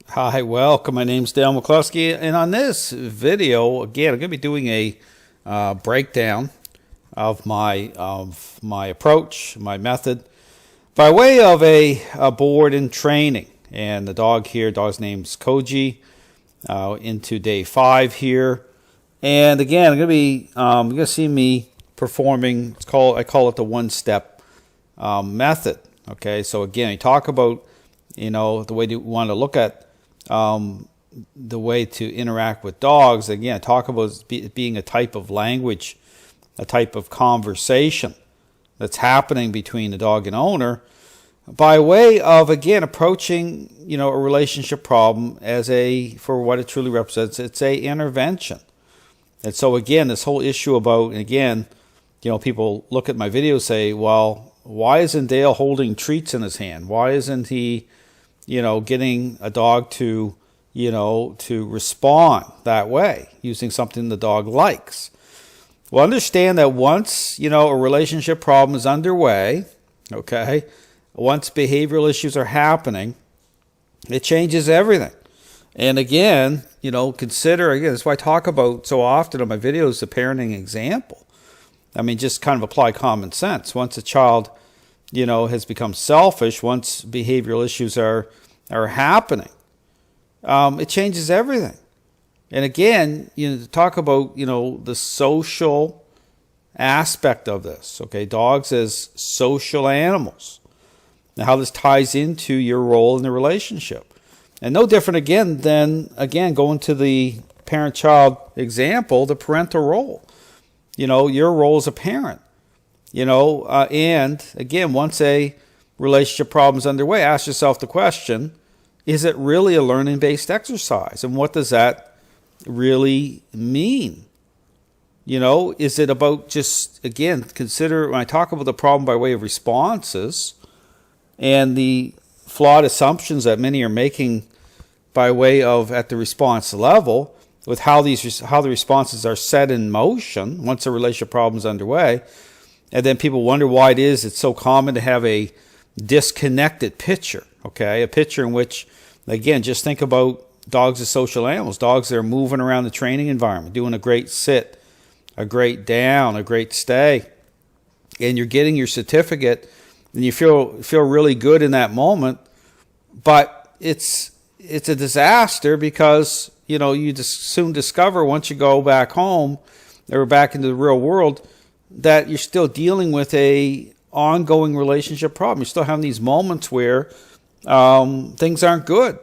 Hi, welcome. My name's Dale McCluskey, and on this video, again, I'm going to be doing a breakdown of my approach, my method, by way of a board and training. And the dog here, dog's name's Koji, into day 5 here. And again, you're going to see me performing. I call it the one-step method. Okay, so again, I talk about the way you want to look at the way to interact with dogs. Again, talk about it being a type of language, a type of conversation that's happening between the dog and owner, by way of, again, approaching a relationship problem for what it truly represents. It's a intervention. And so again, this whole issue about, and again, people look at my videos and say, well, why isn't Dale holding treats in his hand? Why isn't he getting a dog to respond that way using something the dog likes? Well, understand that once, a relationship problem is underway, okay, once behavioral issues are happening, it changes everything. And again, consider, that's why I talk about so often on my videos, the parenting example. I mean, just kind of apply common sense. Once a child has become selfish, once behavioral issues are happening, it changes everything. And again, talk about the social aspect of this. Okay, dogs as social animals, and how this ties into your role in the relationship, and no different than going to the parent-child example, the parental role. Your role as a parent. And again, once a relationship problem is underway, ask yourself the question, is it really a learning-based exercise? And what does that really mean? Is it about just, again, consider when I talk about the problem by way of responses and the flawed assumptions that many are making by way of at the response level, with how the responses are set in motion once a relationship problem is underway. And then people wonder why it's so common to have a disconnected picture, okay? A picture in which, again, just think about dogs as social animals. Dogs that are moving around the training environment, doing a great sit, a great down, a great stay, and you're getting your certificate, and you feel really good in that moment, but it's a disaster because you just soon discover once you go back home or back into the real world that you're still dealing with a ongoing relationship problem. You're still having these moments where things aren't good.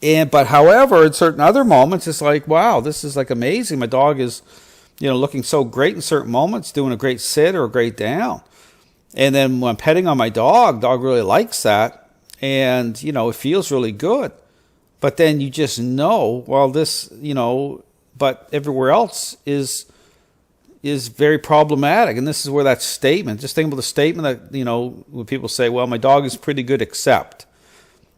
But however, in certain other moments, it's like, wow, this is like amazing. My dog is, looking so great in certain moments, doing a great sit or a great down. And then when I'm petting on my dog really likes that. And, it feels really good. But then you just know, well, this, but everywhere else is very problematic. And this is where that statement, just think about the statement that, when people say, well, my dog is pretty good except.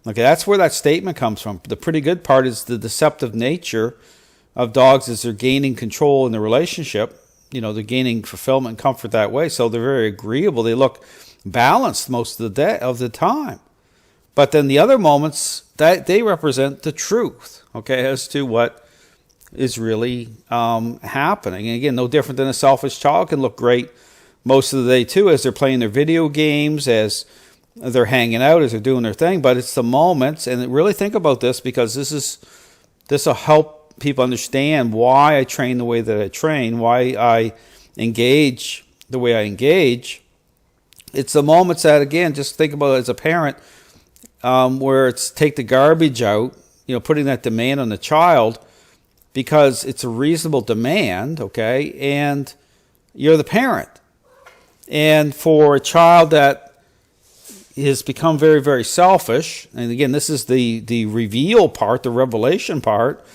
Okay, that's where that statement comes from. The pretty good part is the deceptive nature of dogs as they're gaining control in the relationship. They're gaining fulfillment and comfort that way. So they're very agreeable. They look balanced most of the time. But then the other moments, that they represent the truth, okay, as to what is really happening. And again, no different than a selfish child can look great most of the day too, as they're playing their video games, as they're hanging out, as they're doing their thing. But it's the moments, and really think about this, because this will help people understand why I train the way that I train, why I engage the way I engage. It's the moments that, again, just think about it as a parent, where it's take the garbage out, putting that demand on the child because it's a reasonable demand, okay, and you're the parent. And for a child that has become very, very selfish, and again, this is the reveal part, the revelation part,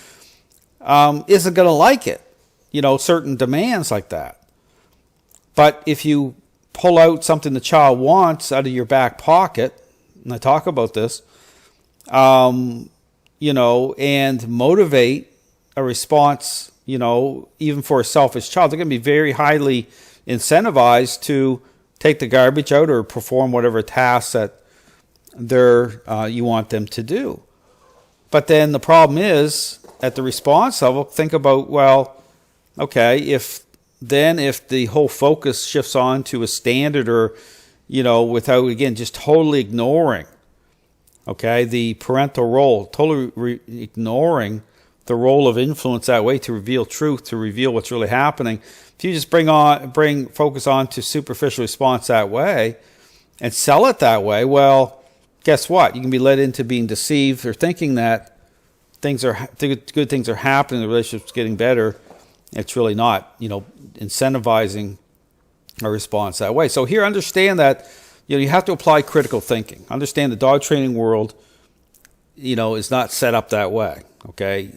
isn't going to like it, certain demands like that. But if you pull out something the child wants out of your back pocket, and I talk about this, and motivate a response, even for a selfish child, they're going to be very highly incentivized to take the garbage out or perform whatever tasks that you want them to do. But then the problem is, at the response level, think about, well, okay, if the whole focus shifts on to a standard, or, without, again, just totally ignoring, okay, the parental role, totally ignoring the role of influence that way to reveal truth, to reveal what's really happening. If you just bring focus on to superficial response that way and sell it that way, well, guess what? You can be led into being deceived or thinking that good things are happening, the relationship's getting better. It's really not, incentivizing a response that way. So here, understand that, you have to apply critical thinking. Understand the dog training world, is not set up that way. Okay.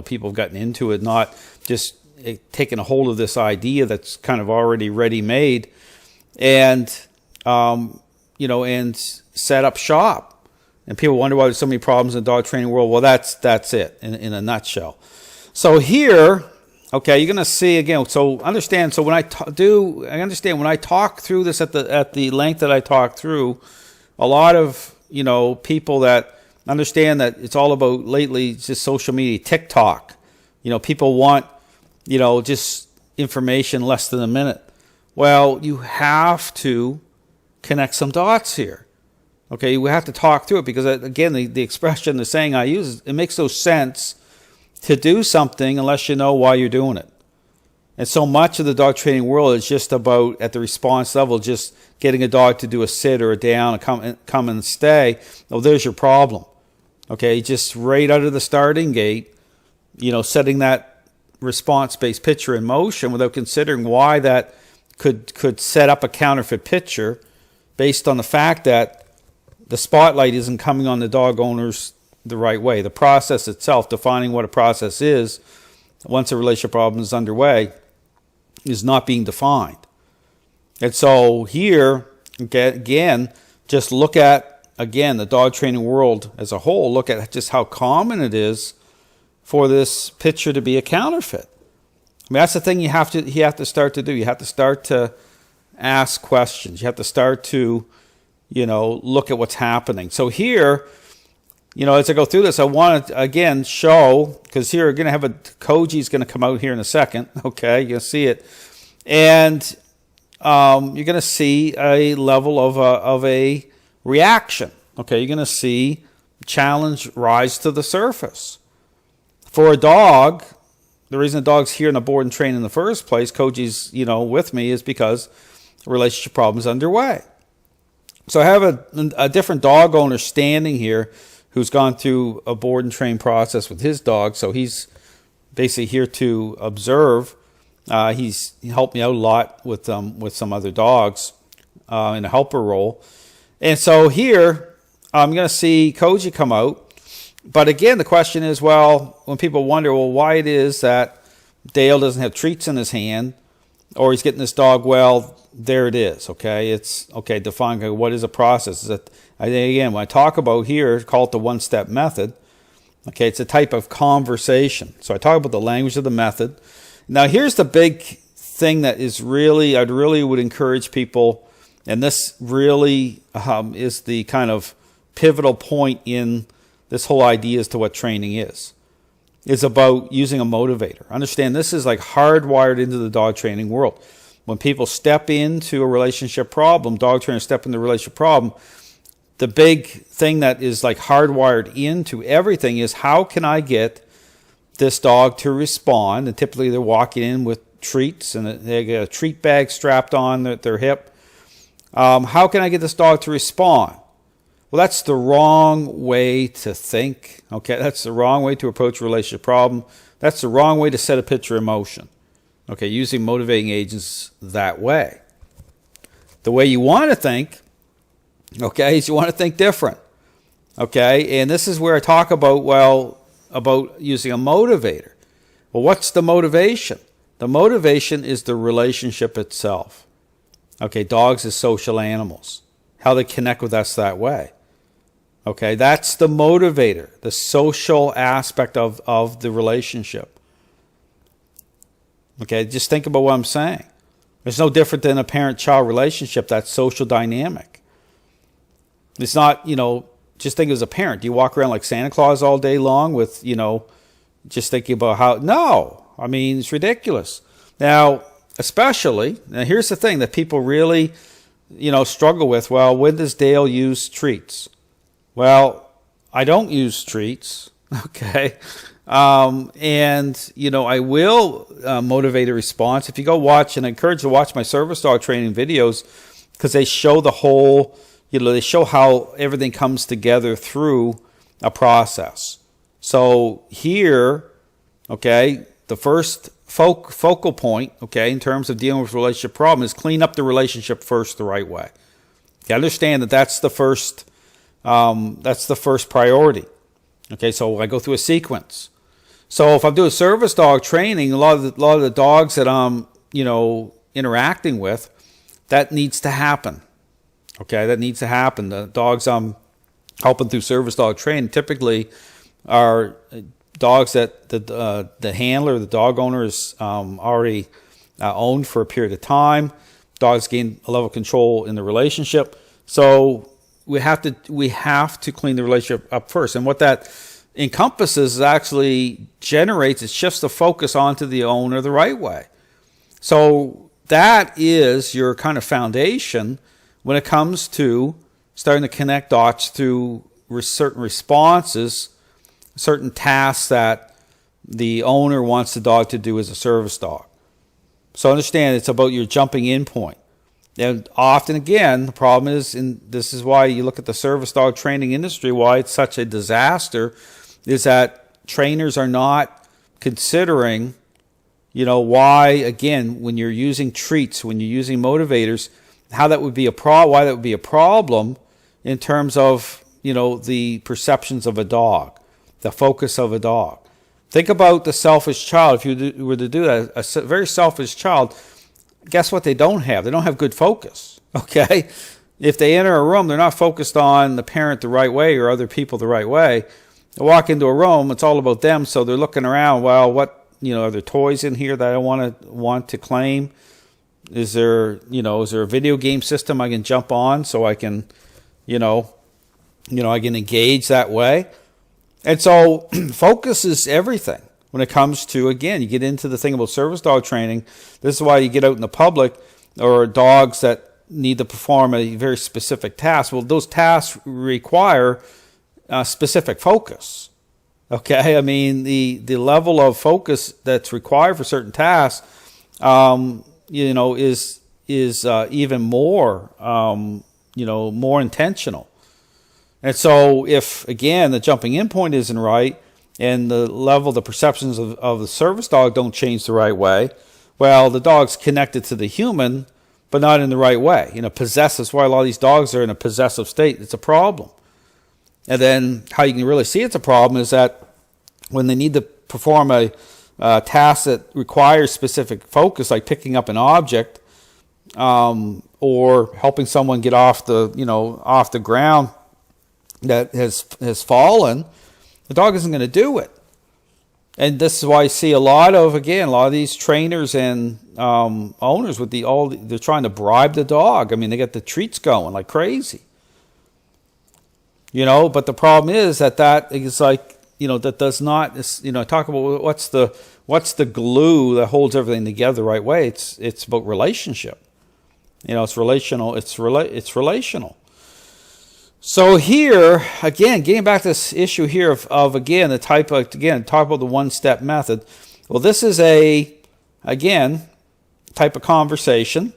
People have gotten into it, not just taking a hold of this idea that's kind of already ready-made and set up shop. And people wonder why there's so many problems in the dog training world. Well, that's it in a nutshell. So here, okay, you're going to see again. So understand. So when I understand when I talk through this at the length that I talk through, a lot of people that understand that it's all about lately just social media, TikTok. People want just information less than a minute. Well, you have to connect some dots here. Okay, we have to talk through it because, again, the expression, the saying I use, it makes no sense to do something unless you know why you're doing it. And so much of the dog training world is just about, at the response level, just getting a dog to do a sit or a down, and come and stay. Oh, there's your problem. Okay, just right out of the starting gate, setting that response-based picture in motion without considering why that could set up a counterfeit picture based on the fact that the spotlight isn't coming on the dog owners the right way. The process itself, defining what a process is, once a relationship problem is underway, is not being defined. And so here, again, just look at, the dog training world as a whole. Look at just how common it is for this picture to be a counterfeit. I mean, that's the thing you have to start to do. You have to start to ask questions. You have to start to, look at what's happening. So here, as I go through this, I want to, again, show, because here we're going to have Koji's going to come out here in a second. Okay, you'll see it. And you're going to see a level of a reaction. Okay, you're going to see challenge rise to the surface. For a dog, the reason the dog's here in the board and train in the first place, Koji's, with me, is because a relationship problem is underway. So I have a different dog owner standing here who's gone through a board and train process with his dog. So he's basically here to observe. He helped me out a lot with some other dogs in a helper role. And so here, I'm going to see Koji come out. But again, the question is, well, when people wonder, well, why it is that Dale doesn't have treats in his hand, or he's getting this dog, well, there it is, okay? It's, okay, define what is a process. Is that, again, when I talk about here, call it the one-step method. Okay, it's a type of conversation. So I talk about the language of the method. Now, here's the big thing that is really, I really would encourage people, and this really is the kind of pivotal point in this whole idea as to what training is about using a motivator. Understand, this is like hardwired into the dog training world. When people step into a relationship problem, dog trainers step into a relationship problem, the big thing that is like hardwired into everything is, how can I get this dog to respond? And typically they're walking in with treats and they get a treat bag strapped on their hip. How can I get this dog to respond? Well, that's the wrong way to think. Okay, that's the wrong way to approach a relationship problem. That's the wrong way to set a picture in motion. Okay, using motivating agents that way. The way you want to think, okay, is you want to think different. Okay, and this is where I talk about, about using a motivator. Well, what's the motivation? The motivation is the relationship itself. Okay, dogs as social animals. How they connect with us that way. Okay, that's the motivator, the social aspect of the relationship. Okay, just think about what I'm saying. It's no different than a parent-child relationship, that social dynamic. It's not, just think as a parent, do you walk around like Santa Claus all day long with, just thinking about how, no, I mean, it's ridiculous. Now, now here's the thing that people really, struggle with. Well, when does Dale use treats? Well, I don't use treats. Okay. I will motivate a response. If you go watch, and I encourage you to watch my service dog training videos, because they show the whole, they show how everything comes together through a process. So here, okay, the first focal point, okay, in terms of dealing with relationship problem is clean up the relationship first the right way. You understand that that's the first priority. Okay, so I go through a sequence. So if I'm doing service dog training, a lot of the dogs that I'm, interacting with, that needs to happen. Okay, that needs to happen. The dogs I'm helping through service dog training typically are dogs that the handler, the dog owner, is already owned for a period of time. Dogs gain a level of control in the relationship. So we have to clean the relationship up first. And what that encompasses is actually generates, it shifts the focus onto the owner the right way. So that is your kind of foundation when it comes to starting to connect dots through certain responses, certain tasks that the owner wants the dog to do as a service dog. So understand it's about your jumping in point. And often, again, the problem is, and this is why you look at the service dog training industry, why it's such a disaster, is that trainers are not considering, why, again, when you're using treats, when you're using motivators, how that would be why that would be a problem in terms of, the perceptions of a dog, the focus of a dog. Think about the selfish child. If you were to do that, a very selfish child, guess what they don't have? They don't have good focus, okay? If they enter a room, they're not focused on the parent the right way or other people the right way. They walk into a room, it's all about them, so they're looking around, well, what, are there toys in here that I want to claim? Is there a video game system I can jump on so I can, I can engage that way? And so focus is everything when it comes to, again, you get into the thing about service dog training. This is why you get out in the public, or dogs that need to perform a very specific task. Well, those tasks require specific focus. Okay, I mean the level of focus that's required for certain tasks, is even more, more intentional. And so if, again, the jumping in point isn't right and the perceptions of the service dog don't change the right way, well, the dog's connected to the human, but not in the right way. That's why a lot of these dogs are in a possessive state. It's a problem. And then how you can really see it's a problem is that when they need to perform a task that requires specific focus, like picking up an object, or helping someone get off the ground that has fallen, the dog isn't going to do it. And this is why I see a lot of these trainers and owners with they're trying to bribe the dog. I mean, they get the treats going like crazy. But the problem is that is like, that does not, talk about what's the glue that holds everything together the right way. It's about relationship. It's relational. It's relational. So here, again, getting back to this issue here of again, talk about the one-step method. Well, this is again, type of conversation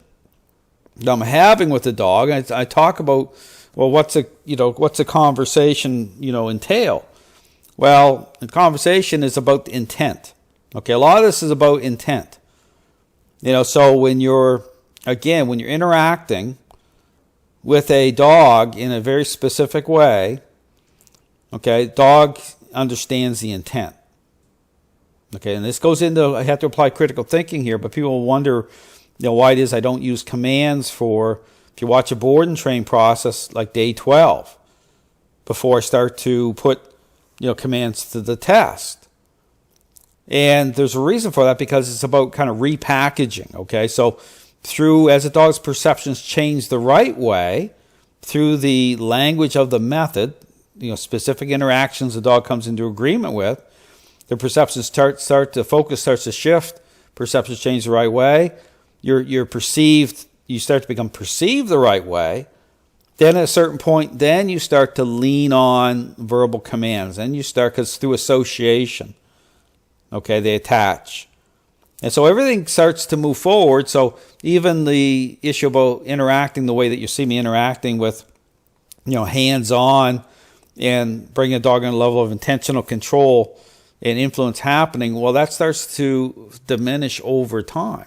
that I'm having with the dog. I talk about, well, what's a conversation, entail? Well, a conversation is about the intent. Okay, a lot of this is about intent. So when you're interacting with a dog in a very specific way, okay, dog understands the intent. Okay, and this goes into, I have to apply critical thinking here, but people wonder, why it is I don't use commands for, if you watch a board and train process like day 12, before I start to put, commands to the test. And there's a reason for that, because it's about kind of repackaging, okay? So as a dog's perceptions change the right way, through the language of the method, specific interactions the dog comes into agreement with, the perceptions the focus starts to shift, perceptions change the right way, you start to become perceived the right way. Then at a certain point, then you start to lean on verbal commands. Then you start, because through association, okay, they attach. And so everything starts to move forward. So even the issue about interacting the way that you see me interacting with, hands-on and bringing a dog in a level of intentional control and influence happening, well, that starts to diminish over time.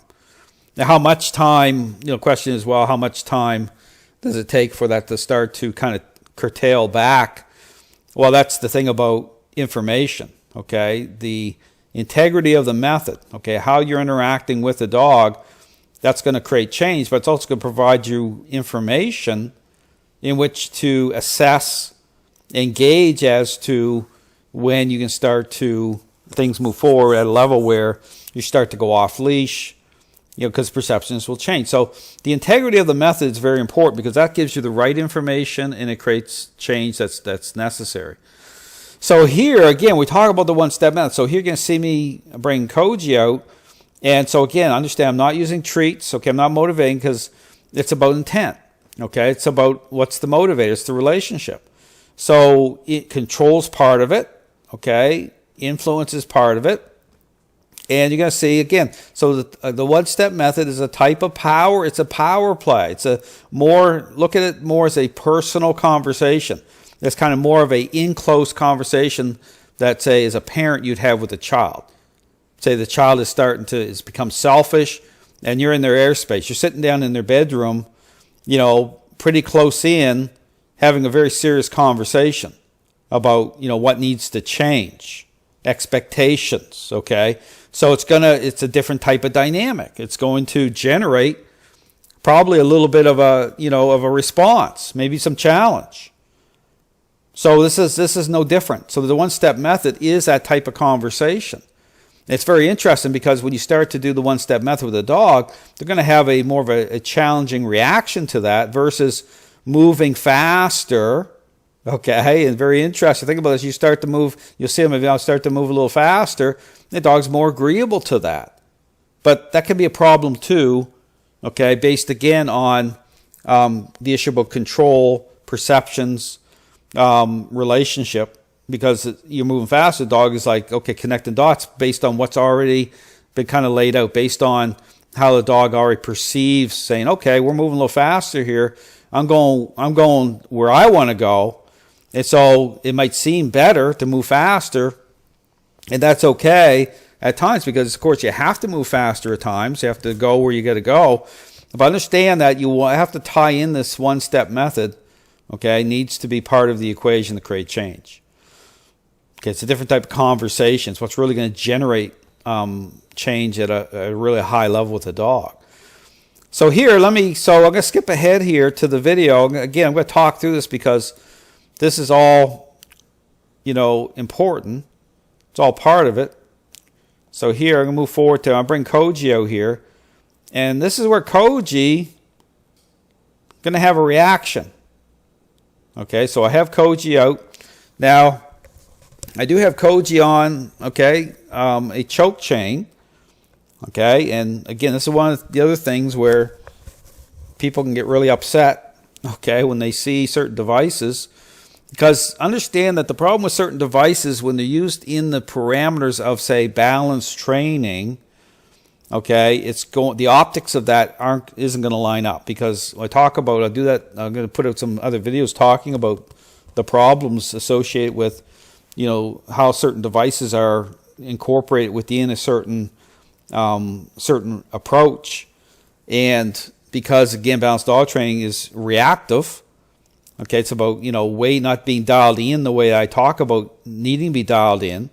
Now, how much time, question is, well, how much time does it take for that to start to kind of curtail back? Well, that's the thing about information, okay? The integrity of the method, okay, how you're interacting with the dog, that's going to create change, but it's also going to provide you information in which to assess, engage as to when you can start to, things move forward at a level where you start to go off leash, because perceptions will change. So the integrity of the method is very important because that gives you the right information and it creates change that's necessary. So here, again, we talk about the one-step method. So here you're going to see me bring Koji out. And so again, understand I'm not using treats. Okay, I'm not motivating because it's about intent. Okay, it's about what's the motivator. It's the relationship. So it controls part of it. Okay, influence is part of it. And you're going to see, again, so the one-step method is a type of power. It's a power play. It's look at it more as a personal conversation. It's kind of more of a in-close conversation that, say, as a parent you'd have with a child. Say the child is become selfish and you're in their airspace. You're sitting down in their bedroom, pretty close in, having a very serious conversation about, what needs to change, expectations, okay? So it's a different type of dynamic. It's going to generate probably a little bit of a response, maybe some challenge. So this is no different. So the one-step method is that type of conversation. It's very interesting because when you start to do the one-step method with a dog, they're going to have more of a challenging reaction to that versus moving faster. Okay, and very interesting. Think about this. You start to move, you'll see them start to move a little faster. The dog's more agreeable to that. But that can be a problem too, okay, based again on the issue about control, perceptions, relationship, because you're moving fast. The dog is like, okay, connecting dots based on what's already been kind of laid out, based on how the dog already perceives, saying, okay, we're moving a little faster here. I'm going where I want to go. And so it might seem better to move faster, and that's okay at times because, of course, you have to move faster at times. You have to go where you got to go. But understand that you will have to tie in this one-step method, okay, needs to be part of the equation to create change. Okay, it's a different type of conversation. It's what's really going to generate change at a really high level with the dog. So here, I'm going to skip ahead here to the video. Again, I'm going to talk through this because this is all, important. It's all part of it. So here, I'm going to move forward I'll bring Koji out here. And this is where Koji going to have a reaction. Okay, so I have Koji out. Now, I do have Koji on, okay, a choke chain. Okay, and again, this is one of the other things where people can get really upset, okay, when they see certain devices. Because understand that the problem with certain devices when they're used in the parameters of, say, balance training, okay, the optics of that isn't going to line up. Because I'll do that. I'm going to put out some other videos talking about the problems associated with, how certain devices are incorporated within a certain approach. And because again, balanced dog training is reactive. Okay, it's about, weight not being dialed in the way I talk about needing to be dialed in.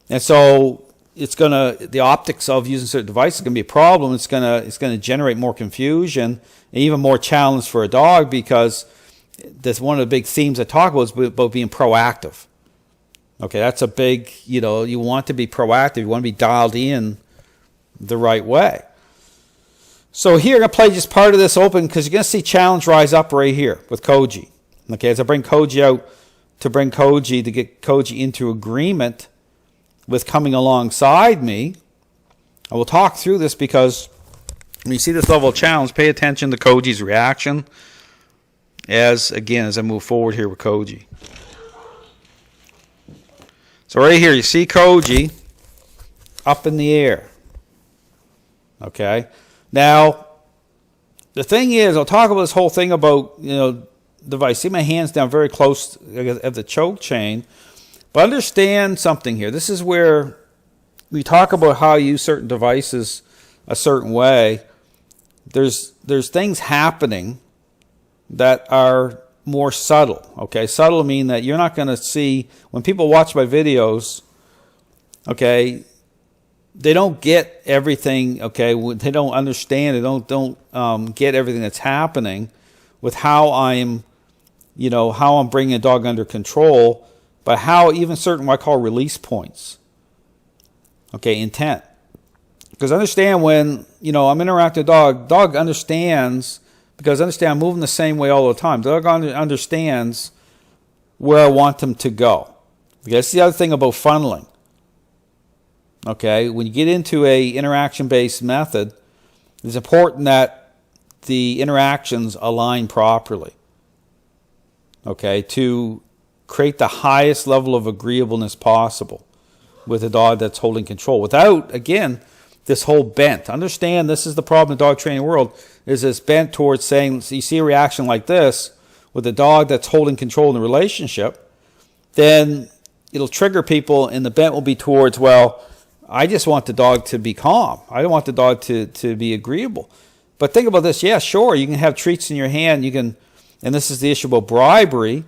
And so the optics of using certain devices is going to be a problem. It's going to generate more confusion and even more challenge for a dog because that's one of the big themes I talk about is about being proactive. Okay, that's a big, you want to be proactive. You want to be dialed in the right way. So here, I'm going to play just part of this open because you're going to see challenge rise up right here with Koji. Okay, as I bring Koji out, to bring Koji, to get Koji into agreement with coming alongside me. I will talk through this because when you see this level of challenge, pay attention to Koji's reaction as I move forward here with Koji. So right here, you see Koji up in the air. Okay? Now, the thing is, I'll talk about this whole thing about, device. See my hands down very close at the choke chain. But understand something here. This is where we talk about how you use certain devices a certain way. There's things happening that are more subtle. Okay, subtle mean that you're not going to see when people watch my videos. Okay, they don't get everything. Okay, they don't understand. They don't get everything that's happening with how I'm bringing a dog under control, but how even certain what I call release points. Okay, intent. Because understand when I'm interacting with a dog understands. Because understand, I'm moving the same way all the time. The dog understands where I want them to go. Okay, that's the other thing about funneling. Okay, when you get into a interaction-based method, it's important that the interactions align properly. Okay, to create the highest level of agreeableness possible with a dog that's holding control. Without, again, this whole bent. Understand, this is the problem in the dog training world, is this bent towards saying, so you see a reaction like this with a dog that's holding control in the relationship, then it'll trigger people, and the bent will be towards, well, I just want the dog to be calm. I don't want the dog to be agreeable. But think about this. Yeah, sure, you can have treats in your hand. You can, and this is the issue about bribery.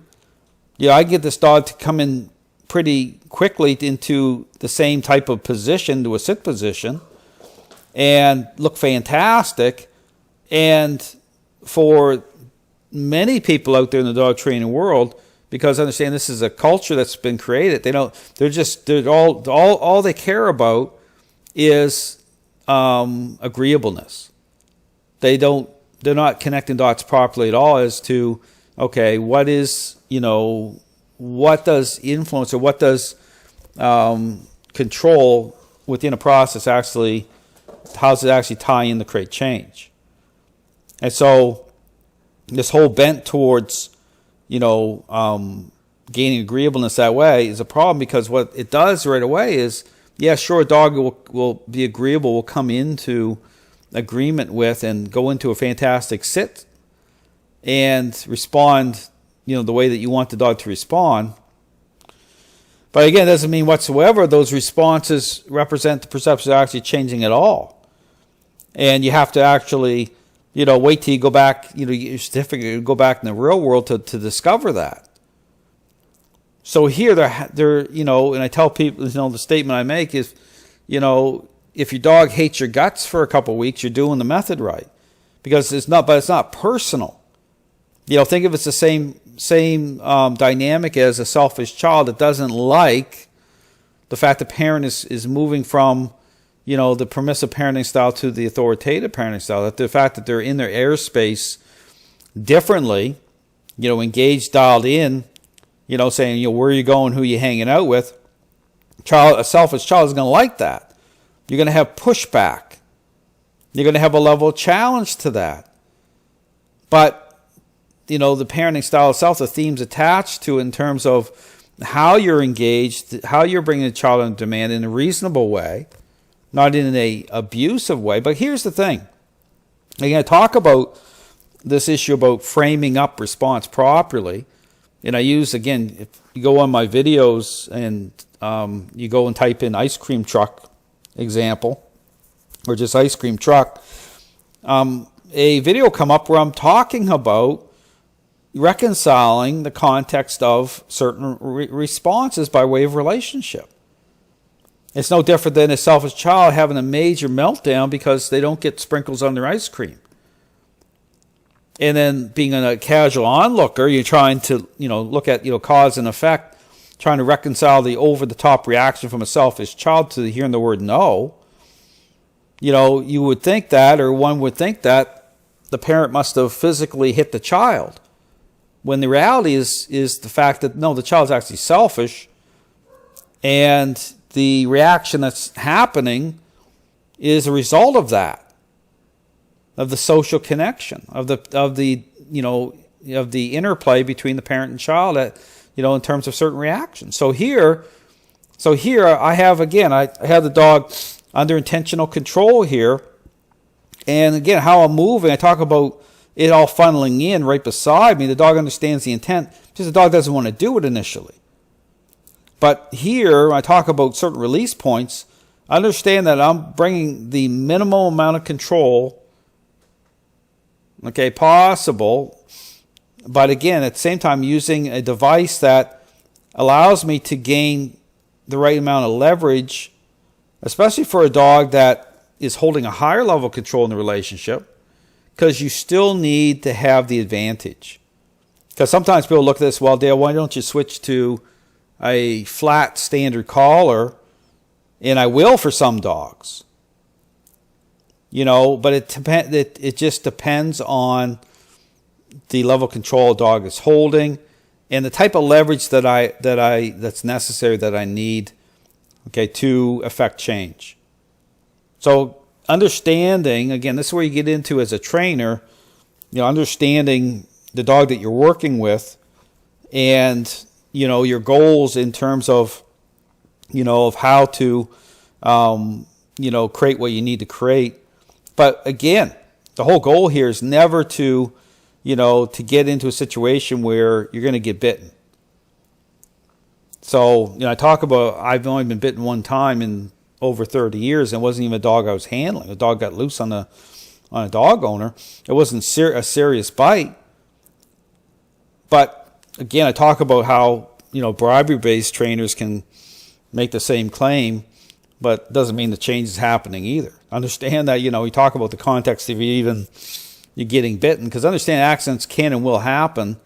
I get this dog to come in pretty quickly into the same type of position, to a sit position, and look fantastic. And for many people out there in the dog training world, because understand this is a culture that's been created, all they care about is agreeableness. They're not connecting dots properly at all as to, okay, what does influence or what does control within a process actually, how does it actually tie in to create change? And so this whole bent towards, gaining agreeableness that way is a problem, because what it does right away is, yeah, sure, a dog will be agreeable, will come into agreement with and go into a fantastic sit and respond, the way that you want the dog to respond. But again, it doesn't mean whatsoever those responses represent the perception of actually changing at all. And you have to actually, wait till you go back, your certificate, go back in the real world to discover that. So here, they're, and I tell people, the statement I make is, if your dog hates your guts for a couple of weeks, you're doing the method right, because it's not personal. Think of it's the same dynamic as a selfish child that doesn't like the fact the parent is moving from, the permissive parenting style to the authoritative parenting style. That the fact that they're in their airspace differently, engaged, dialed in, saying, where are you going, who are you hanging out with? A selfish child is going to like that. You're going to have pushback. You're going to have a level of challenge to that. But, the parenting style itself, the themes attached to it in terms of how you're engaged, how you're bringing the child under demand in a reasonable way, not in an abusive way. But here's the thing. I'm going to talk about this issue about framing up response properly. And I use, again, if you go on my videos and you go and type in ice cream truck example, or just ice cream truck, a video come up where I'm talking about reconciling the context of certain responses by way of relationship. It's no different than a selfish child having a major meltdown because they don't get sprinkles on their ice cream. And then being a casual onlooker, you're trying to, look at, cause and effect, trying to reconcile the over-the-top reaction from a selfish child to hearing the word no. You would think that, or one would think that the parent must have physically hit the child. when the reality is the fact that, no, the child's actually selfish, and the reaction that's happening is a result of that, of the social connection, of the interplay between the parent and child, in terms of certain reactions. So here I have the dog under intentional control here, and again, how I'm moving, I talk about it all funneling in right beside me. The dog understands the intent, just the dog doesn't want to do it initially. But here, when I talk about certain release points, understand that I'm bringing the minimum amount of control, possible, but again, at the same time, using a device that allows me to gain the right amount of leverage, especially for a dog that is holding a higher level of control in the relationship, because you still need to have the advantage. Because sometimes people look at this, well, Dale, why don't you switch to a flat standard collar? And I will for some dogs. But it just depends on the level of control a dog is holding and the type of leverage that's necessary, that I need, to affect change. So understanding, again, this is where you get into as a trainer, understanding the dog that you're working with, and your goals in terms of of how to create what you need to create. But again, the whole goal here is never to get into a situation where you're going to get bitten. So I talk about, I've only been bitten one time in over 30 years, and it wasn't even a dog I was handling. A dog got loose on a dog owner. It wasn't a serious bite. But again, I talk about how bribery-based trainers can make the same claim, but it doesn't mean the change is happening either. Understand that we talk about the context of you're getting bitten, because understand accidents can and will happen.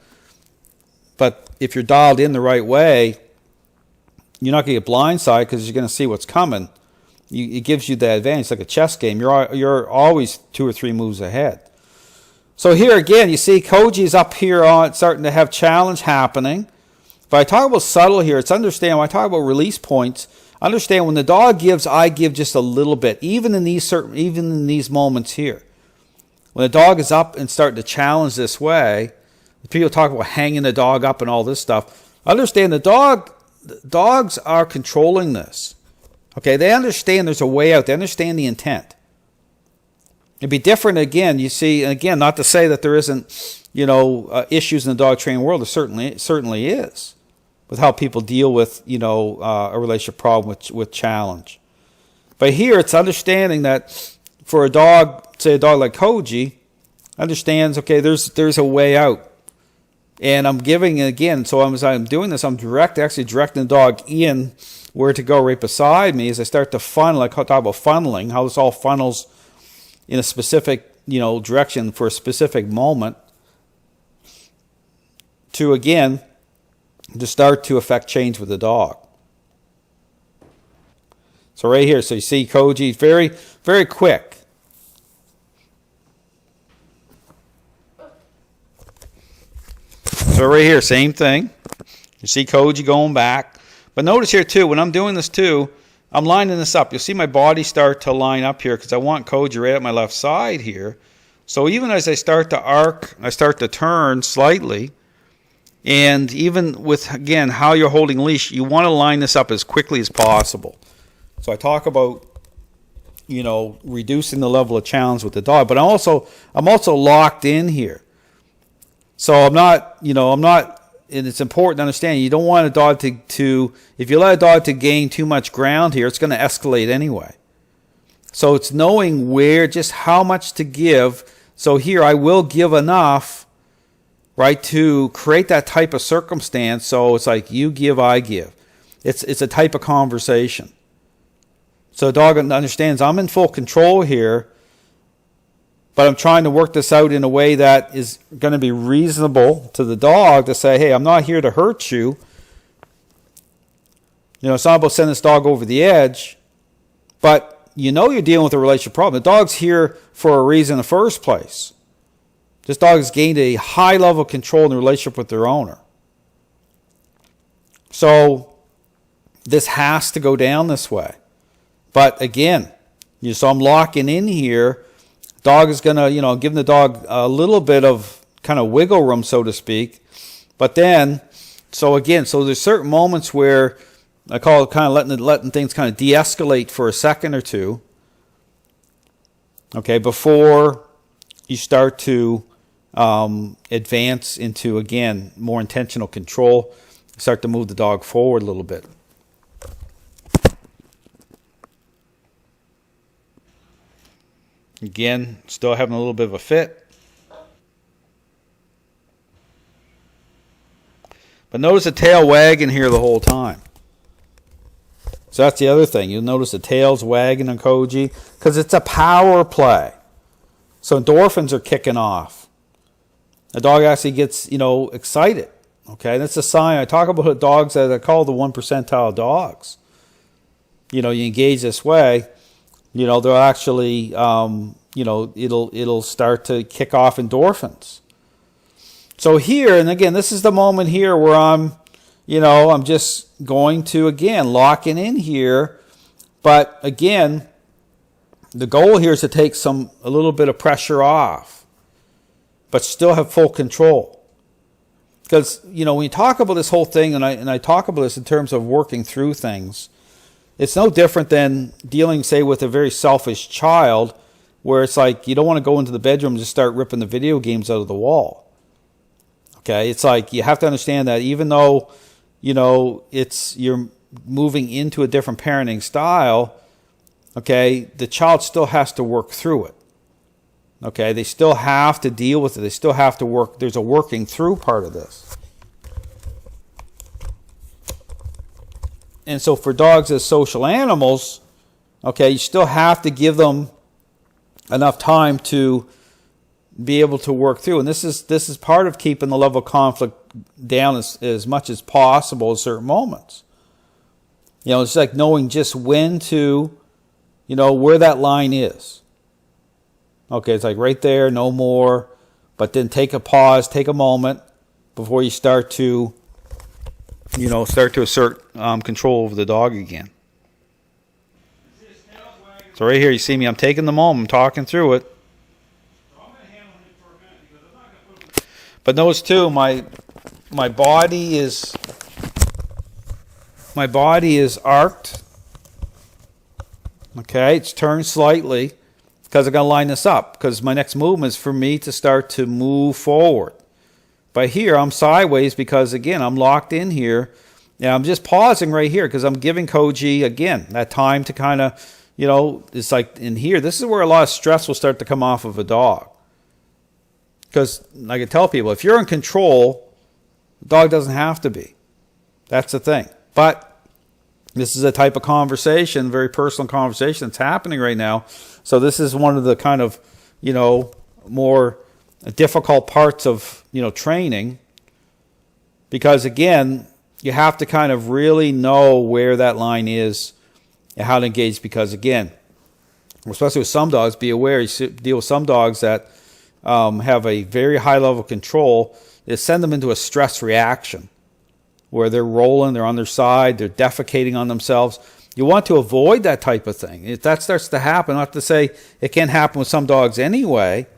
But if you're dialed in the right way, you're not going to get blindsided, because you're going to see what's coming. It gives you the advantage, like a chess game. You're always 2 or 3 moves ahead. So here again, you see Koji's up here on starting to have challenge happening. But I talk about subtle here. It's understand when I talk about release points. Understand when the dog gives, I give just a little bit, even in these moments here. When the dog is up and starting to challenge this way, people talk about hanging the dog up and all this stuff. Understand dogs are controlling this. They understand there's a way out. They understand the intent. It'd be different again. You see, again, not to say that there isn't, issues in the dog training world. There certainly is, with how people deal with, a relationship problem with challenge. But here, it's understanding that for a dog, say a dog like Koji, understands, there's a way out. And I'm giving again, so as I'm doing this, I'm actually directing the dog in where to go right beside me as I start to funnel. I talk about funneling, how this all funnels in a specific, direction for a specific moment to, again, to start to affect change with the dog. So right here, so you see Koji, very, very quick. So right here, same thing. You see Koji going back. But notice here too, when I'm doing this too, I'm lining this up. You'll see my body start to line up here because I want Koji right at my left side here. So even as I start to arc, I start to turn slightly. And even with, again, how you're holding leash, you want to line this up as quickly as possible. So I talk about, reducing the level of challenge with the dog. But I'm also locked in here. So I'm not, and it's important to understand, you don't want a dog to if you let a dog to gain too much ground here, it's going to escalate anyway. So it's knowing just how much to give. So here I will give enough, right, to create that type of circumstance. So it's like you give, I give. It's a type of conversation. So the dog understands I'm in full control here, but I'm trying to work this out in a way that is going to be reasonable to the dog to say, hey, I'm not here to hurt you. It's not about sending this dog over the edge, but you're dealing with a relationship problem. The dog's here for a reason in the first place. This dog has gained a high level of control in the relationship with their owner. So this has to go down this way. But again, so I'm locking in here. Dog is going to, giving the dog a little bit of kind of wiggle room, so to speak. But then, so there's certain moments where I call it kind of letting things kind of de-escalate for a second or two. Okay, before you start to advance into, again, more intentional control. Start to move the dog forward a little bit. Again, still having a little bit of a fit. But notice the tail wagging here the whole time. So that's the other thing. You'll notice the tail's wagging on Koji because it's a power play. So endorphins are kicking off. The dog actually gets, excited. Okay, that's a sign. I talk about dogs that I call the 1 percentile dogs. You engage this way, they'll actually, it'll start to kick off endorphins. So here, and again, this is the moment here where I'm just going to, again, locking in here. But again, the goal here is to take a little bit of pressure off, but still have full control. Because, when you talk about this whole thing, and I talk about this in terms of working through things, it's no different than dealing, say, with a very selfish child, where it's like you don't want to go into the bedroom and just start ripping the video games out of the wall. Okay, it's like you have to understand that even though, you're moving into a different parenting style, okay, the child still has to work through it. Okay, they still have to deal with it. They still have to work. There's a working through part of this. And so for dogs as social animals, okay, you still have to give them enough time to be able to work through. And this is part of keeping the level of conflict down as much as possible at certain moments. It's like knowing just when to, where that line is. Okay, it's like right there, no more. But then take a pause, take a moment before you start to assert control over the dog again. So right here, you see me, I'm taking the moment, I'm talking through it. But notice too, my body is arced. Okay, it's turned slightly. Because I'm going to line this up. Because my next movement is for me to start to move forward. But here, I'm sideways because, again, I'm locked in here. And I'm just pausing right here because I'm giving Koji, again, that time to kind of, it's like in here. This is where a lot of stress will start to come off of a dog. Because, like I tell people, if you're in control, the dog doesn't have to be. That's the thing. But this is a type of conversation, very personal conversation that's happening right now. So this is one of the kind of, more difficult parts of, training. Because, again, you have to kind of really know where that line is and how to engage. Because, again, especially with some dogs, be aware, you deal with some dogs that have a very high level of control. They send them into a stress reaction where they're rolling, they're on their side, they're defecating on themselves. You want to avoid that type of thing. If that starts to happen, not to say it can't happen with some dogs anyway,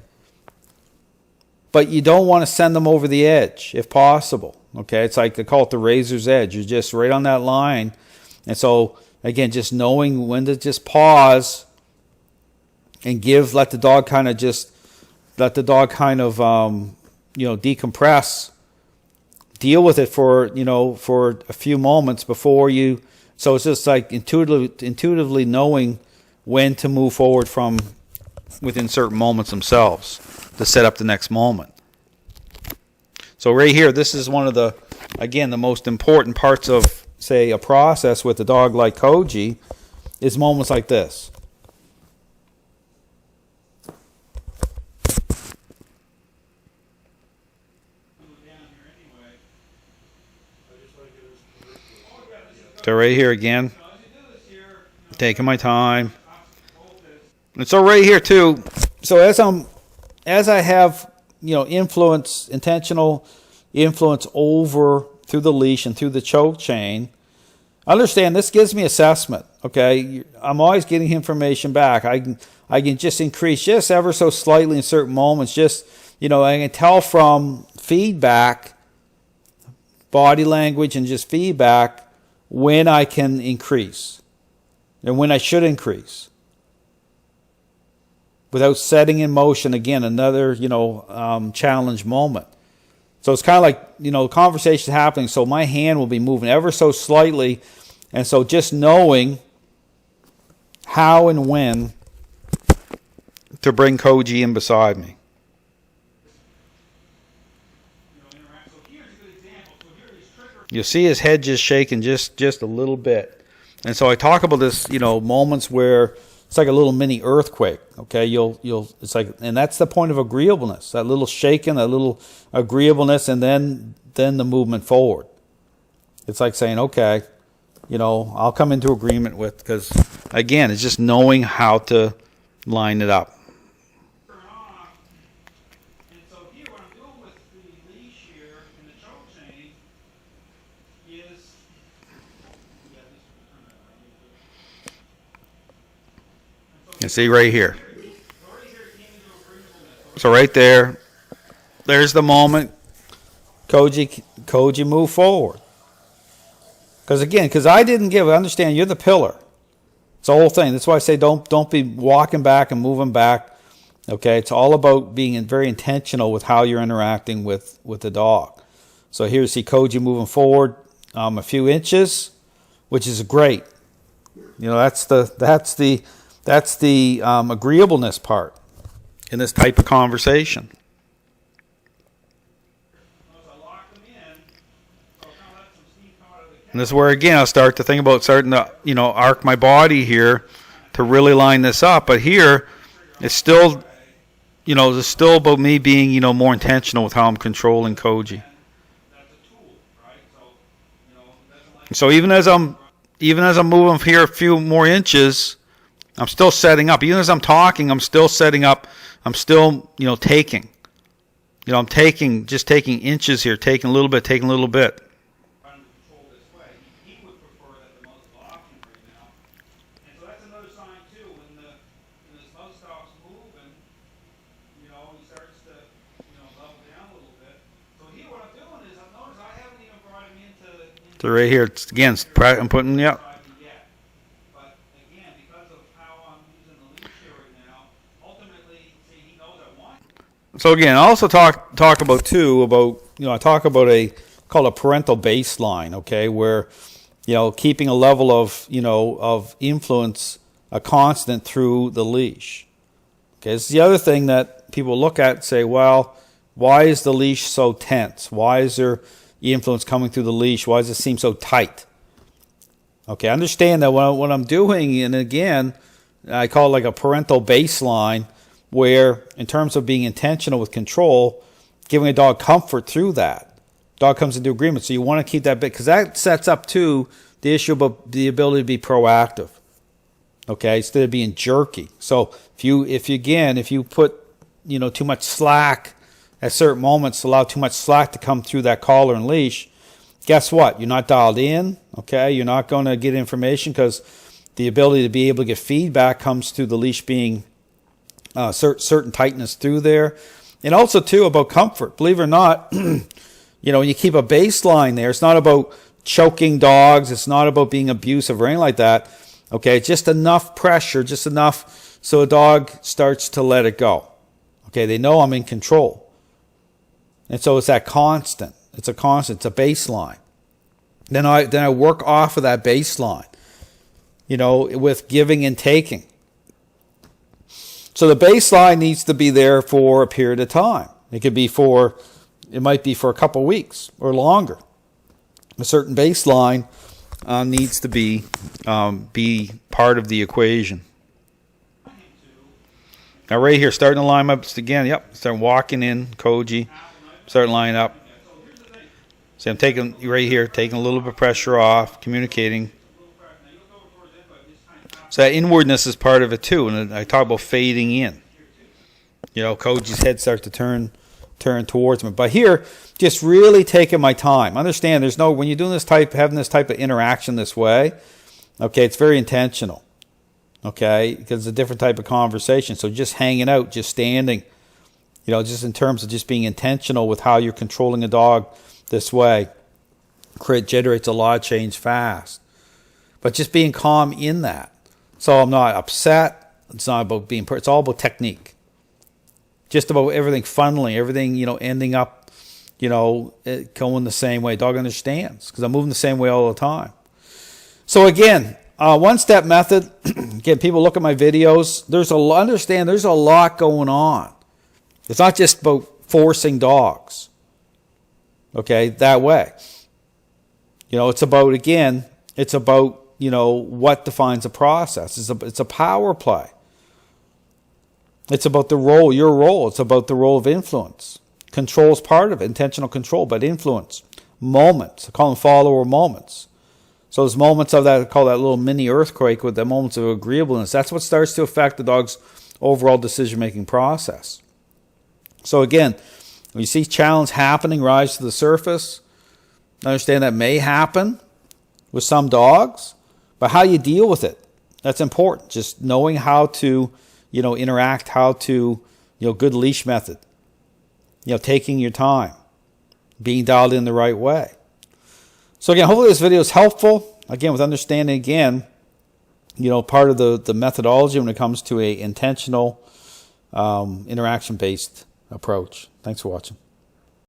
but you don't want to send them over the edge if possible. Okay, it's like they call it the razor's edge. You're just right on that line. And so, again, just knowing when to just pause and let the dog kind of decompress, deal with it for a few moments before you. So it's just like intuitively knowing when to move forward from within certain moments themselves to set up the next moment. So right here, this is one of the most important parts of, say, a process with a dog like Koji is moments like this. So right here again, taking my time. And so right here too, so as I have intentional influence over through the leash and through the choke chain, understand this gives me assessment. Okay, I'm always getting information back. I can just increase just ever so slightly in certain moments. Just I can tell from feedback, body language, and just feedback when I can increase and when I should increase, without setting in motion again another challenge moment. So it's kind of like conversation happening. So my hand will be moving ever so slightly, and so just knowing how and when to bring Koji in beside me. You'll see his head just shaking just a little bit. And so I talk about this, moments where it's like a little mini earthquake. Okay, it's like, and that's the point of agreeableness. That little shaking, that little agreeableness, and then the movement forward. It's like saying, okay, I'll come into agreement with, because again, it's just knowing how to line it up. You see right here. So right there's the moment. Koji move forward. Because I didn't understand, you're the pillar. It's the whole thing. That's why I say don't be walking back and moving back. Okay, it's all about being very intentional with how you're interacting with the dog. So here you see Koji moving forward a few inches, which is great. That's the agreeableness part in this type of conversation. And this is where, again, I'll start to think about starting to, arc my body here to really line this up. But here, it's still, it's still about me being, more intentional with how I'm controlling Koji. So even as I'm moving here a few more inches, I'm still setting up. Even as I'm talking, I'm still setting up. I'm still, taking. I'm taking inches here, taking a little bit. So right here, it's, again, I'm putting, yeah. So again, I also talk about too about I talk about called a parental baseline, okay, where keeping a level of of influence a constant through the leash. Okay, it's the other thing that people look at and say, well, why is the leash so tense? Why is there influence coming through the leash? Why does it seem so tight? Okay, understand that what I'm doing, and again, I call it like a parental baseline, where in terms of being intentional with control, giving a dog comfort through that. Dog comes into agreement. So you want to keep that bit, because that sets up to the issue about the ability to be proactive. Okay, instead of being jerky. So if you put too much slack at certain moments, allow too much slack to come through that collar and leash, guess what? You're not dialed in. Okay, you're not going to get information, because the ability to be able to get feedback comes through the leash being certain tightness through there. And also too about comfort. Believe it or not, when you keep a baseline there, it's not about choking dogs, it's not about being abusive or anything like that. Okay, just enough pressure, just enough so a dog starts to let it go. Okay, they know I'm in control. And so it's that constant. It's a constant, it's a baseline. Then I work off of that baseline, with giving and taking. So the baseline needs to be there for a period of time. It might be for a couple of weeks or longer. A certain baseline needs to be part of the equation. Now right here, starting to line up again. Yep, start walking in, Koji. Start lining up. See, I'm taking a little bit of pressure off, communicating. So that inwardness is part of it too, and I talk about fading in. Koji's head starts to turn turn towards me. But here, just really taking my time. Understand, there's no, when you're doing this type, having this type of interaction this way, okay, it's very intentional. Okay, because it's a different type of conversation. So just hanging out, just standing, you know, just in terms of just being intentional with how you're controlling a dog this way, generates a lot of change fast. But just being calm in that. So I'm not upset. It's not about being, it's all about technique. Just about everything funneling, everything, you know, ending up, you know, going the same way. Dog understands because I'm moving the same way all the time. So again, one-step method. Again, people look at my videos. There's a lot going on. It's not just about forcing dogs. Okay, that way. You know, it's about, again, it's about, you know, what defines a process. It's a power play. It's about the role, your role. It's about the role of influence. Control is part of it, intentional control, but influence. Moments. I call them follower moments. So there's moments of that, I call that little mini earthquake with the moments of agreeableness. That's what starts to affect the dog's overall decision-making process. So again, when you see challenge happening, rise to the surface, understand that may happen with some dogs, but how you deal with it, that's important. Just knowing how to, you know, interact, how to, you know, good leash method, you know, taking your time, being dialed in the right way. So again, hopefully this video is helpful. Again, with understanding, again, you know, part of the methodology when it comes to a intentional interaction-based approach. Thanks for watching.